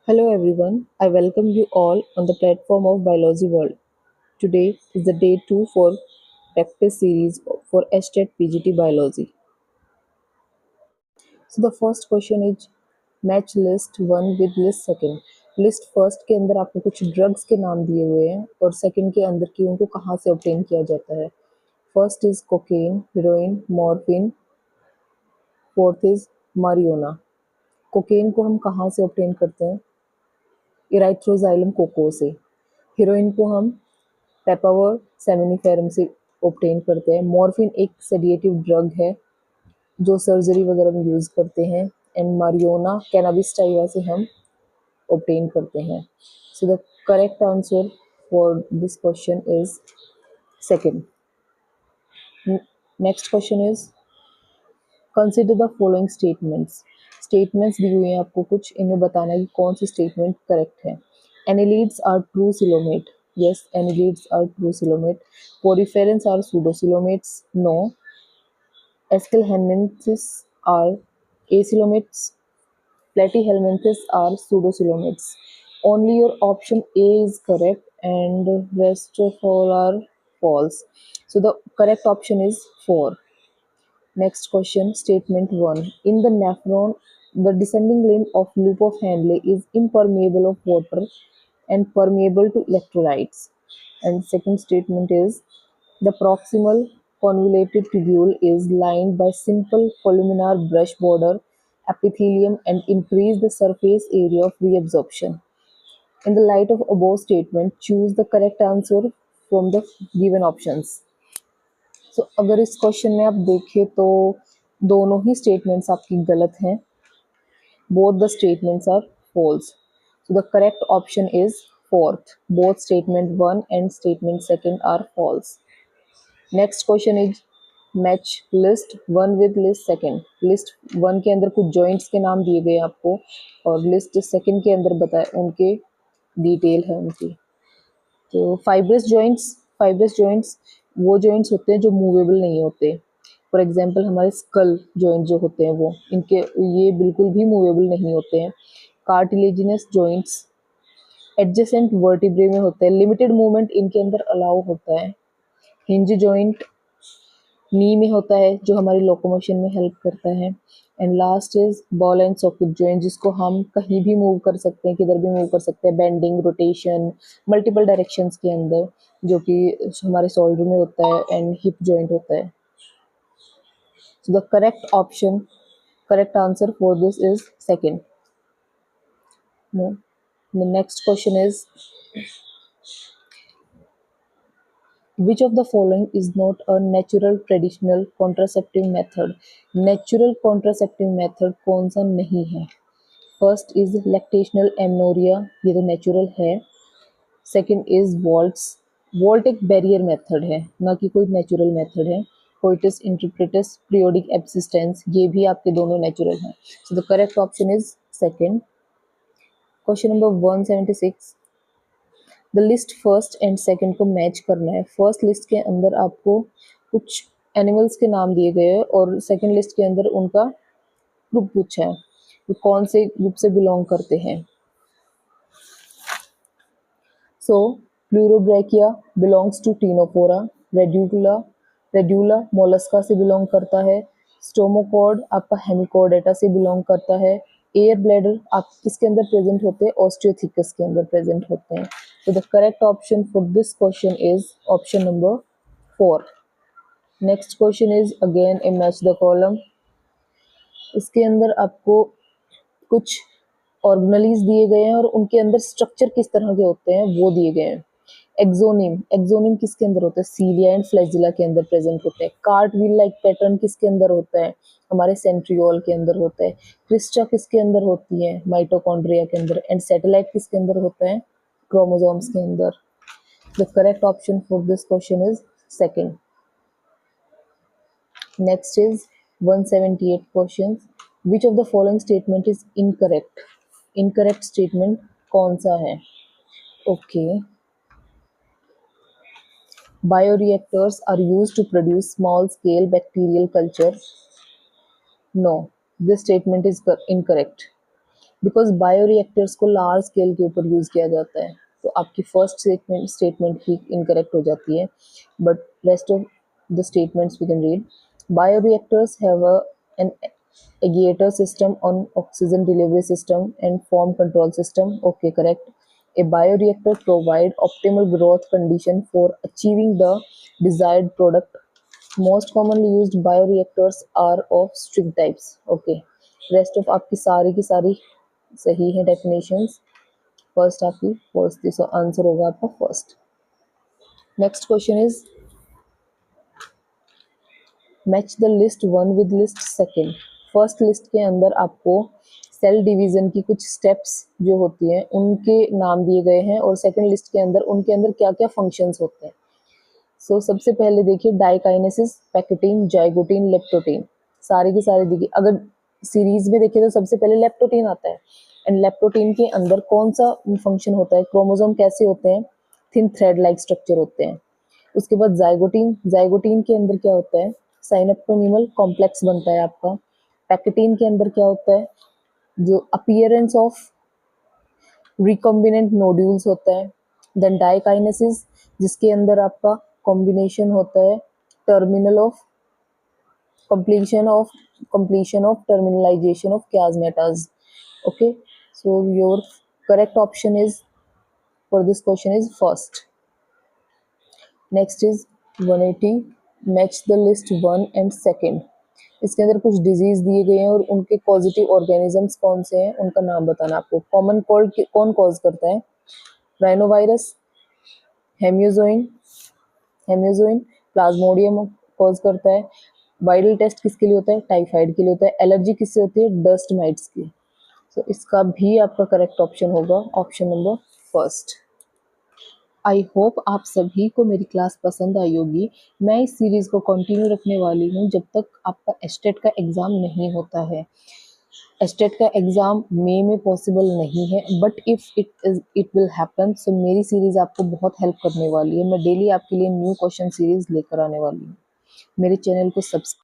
Hello everyone, I welcome you all on the platform of Biology World. Today is the day 2 for practice series for STET PGT Biology. So the first question is match list 1 with list second. List first के अंदर आपको कुछ drugs के नाम दिए हुए हैं और सेकंड के अंदर कि उनको कहाँ से ऑब्टेन किया जाता है. First is cocaine, heroin, morphine. Fourth is marijuana. Cocaine को हम कहाँ से ऑब्टेन करते हैं? इराइथ्रोजाइलम कोको से. हीरोइन को हम पेपावर सेमिनिफेरम से ऑब्टेन करते हैं. मॉर्फिन एक सेडिएटिव ड्रग है जो सर्जरी वगैरह में यूज़ करते हैं. एंड मारियोना कैनाबिस टाइवा से हम ऑब्टेन करते हैं. So the correct answer for this question is second. Next question is consider the following statements. Statements दी हुई हैं आपको कुछ, इन्हें बताना है कि कौन सी स्टेटमेंट करेक्ट है. Annelids are true coelomate. Yes, annelids are true coelomate. Poriferans are pseudocoelomates. No. Aschelhelminthes are acoelomates. Platyhelminthes are pseudocoelomates. Only your option A is correct and rest of all are false. So the correct option is 4. Next question, statement 1. In the nephron, the descending limb of loop of Henle is impermeable of water and permeable to electrolytes. And second statement is the proximal convoluted tubule is lined by simple columnar brush border epithelium and increase the surface area of reabsorption. In the light of above statement, choose the correct answer from the given options. So अगर इस question में आप देखें तो दोनों ही statements आपकी गलत हैं. Both the statements are false. So the correct option is fourth. Both statement 1 and statement 2 are false. Next question is match list 1 with list 2. List 1 के अंदर कुछ joints के नाम दिए गए आपको और list 2 के अंदर बताए उनके डिटेल है उनकी. तो फाइब्रस जॉइंट्स वो जॉइंट्स होते हैं जो मूवेबल नहीं होते. फॉर एग्जांपल हमारे स्कल जॉइंट जो होते हैं वो इनके ये बिल्कुल भी मूवेबल नहीं होते हैं. कार्टिलेजिनस जॉइंट्स एडजेसेंट वर्टिब्रे में होते हैं. लिमिटेड मूवमेंट इनके अंदर अलाउ होता है. हिंज जॉइंट नी में होता है जो हमारी लोकोमोशन में हेल्प करता है. And last is ball and socket joint जिसको हम कहीं भी मूव कर सकते हैं, किधर भी मूव कर सकते हैं. बेंडिंग, रोटेशन, मल्टीपल डायरेक्शंस के अंदर जो कि हमारे शोल्डर में होता है. एंड हिप जॉइंट होता है. सो the correct answer for this is second. The next question is which of the following is not a natural traditional contraceptive method? Natural contraceptive method कौन सा नहीं है? फर्स्ट इज लैक्टेशनल एमनोरिया, ये तो natural है. Second is vaults. Vault एक barrier method है, ना कि कोई नेचुरल मेथड है. कोइटस इंटरप्रेटस, पीरियोडिक एब्सिस्टेंस, ये भी आपके दोनों नेचुरल हैं. So the correct option is second. Question number 176. The list first and second को मैच करना है. फर्स्ट लिस्ट के अंदर आपको कुछ एनिमल्स के नाम दिए गए हैं और सेकंड लिस्ट के अंदर उनका ग्रुप पूछा है, वो कौन से ग्रुप से बिलोंग करते हैं. So pleurobrachia belongs to ctenophora. Radula radula mollusca से बिलोंग करता है. स्टोमोकॉर्ड आपका हेमिकॉर्डेटा से बिलोंग करता है. एयर ब्लैडर आप किसके अंदर प्रेजेंट होते हैं? ऑस्टियोथिकस के अंदर प्रेजेंट होते हैं. तो the correct option for this question is option number 4. Next question is again A match the column. इसके अंदर आपको कुछ ऑर्गेनलीज दिए गए हैं और उनके अंदर स्ट्रक्चर किस तरह के होते हैं वो दिए गए हैं. एक्सोनिम किसके अंदर होता है? सीलिया एंड फ्लैजिला के अंदर प्रेजेंट होते हैं. कार्ट व्हील लाइक पैटर्न किसके अंदर होता है? हमारे सेंट्रियोल के अंदर होता है. क्रिस्टा किसके अंदर होती है? माइटोकॉन्ड्रिया के अंदर. एंड सैटेलाइट किसके अंदर होता है? क्रोमोसोम्स के अंदर. The correct option for this question is second. Next is 178 question. Which of the following statement is incorrect? Incorrect statement कौन सा है? Okay. Bioreactors are used to produce small scale bacterial culture. No, this statement is incorrect. Because bioreactors को large scale के ऊपर use किया जाता है। तो आपकी फर्स्ट स्टेटमेंट ही इनकरेक्ट हो जाती है, but rest of the statements we can read. Bioreactors have an aerator system on oxygen delivery system and form control system. Okay, correct. A bioreactor provide optimal growth condition for achieving the desired product. Most commonly used bioreactors are of strict types. Okay, rest of आपकी सारी की सारी सही है definitions. First आपकी first, this answer होगा आपका first. Next question is match the list one with list second. First list के अंदर आपको सेल डिवीजन की कुछ स्टेप्स जो होती हैं उनके नाम दिए गए हैं, और सेकेंड लिस्ट के अंदर उनके अंदर क्या क्या फंक्शंस होते हैं। सो सबसे पहले देखिए डाइकाइनेसिस, पैकेटीन, जाइगोटीन, लेप्टोटीन, सारे के सारे देखिए। अगर सीरीज में देखिए तो सबसे पहले लेप्टोटीन आता है, एंड लेप्टोटीन के अंदर कौन सा फंक्शन होता है, क्रोमोसोम कैसे होते हैं, थिन थ्रेड लाइक स्ट्रक्चर होते हैं। उसके बाद जाइगोटीन, जाइगोटीन के अंदर क्या होता है, साइनेप्टोनिमल कॉम्प्लेक्स बनता है आपका। पैकेटीन के अंदर क्या होता है, जो अपीयरेंस ऑफ रिकॉम्बिनेंट नोड्यूल्स होता है। देन डाइकाइनेसिस, जिसके अंदर आपका कॉम्बिनेशन होता है terminal of completion of terminalization of chiasmatas. Okay, so your correct option is for this question is first. Next is 180, match the list one and second. इसके अंदर कुछ डिजीज दिए गए हैं और उनके पॉजिटिव ऑर्गेनिजम्स कौन से हैं, उनका नाम बताना आपको। कॉमन कोल्ड कौन कॉज करता है, राइनोवायरस, हेम्यूजोइन, हेम्यूजोइन, प्लाज्मोडियम कॉज करता है। वायरल टेस्ट किसके लिए होता है, टाइफाइड के लिए होता है। एलर्जी किससे होती है, डस्ट माइट्स की। तो इसका भी आपका करेक्ट ऑप्शन होगा option number first. I hope आप सभी को मेरी क्लास पसंद आई होगी। मैं इस सीरीज़ को कंटिन्यू रखने वाली हूँ जब तक आपका एस्टेट का एग्ज़ाम नहीं होता है। एस्टेट का एग्ज़ाम मई में पॉसिबल नहीं है, but if it will happen, so मेरी सीरीज़ आपको बहुत हेल्प करने वाली है। मैं डेली आपके लिए न्यू क्वेश्चन सीरीज़ लेकर आने वाली हूँ। मेरे चैनल को सब्सक्राइब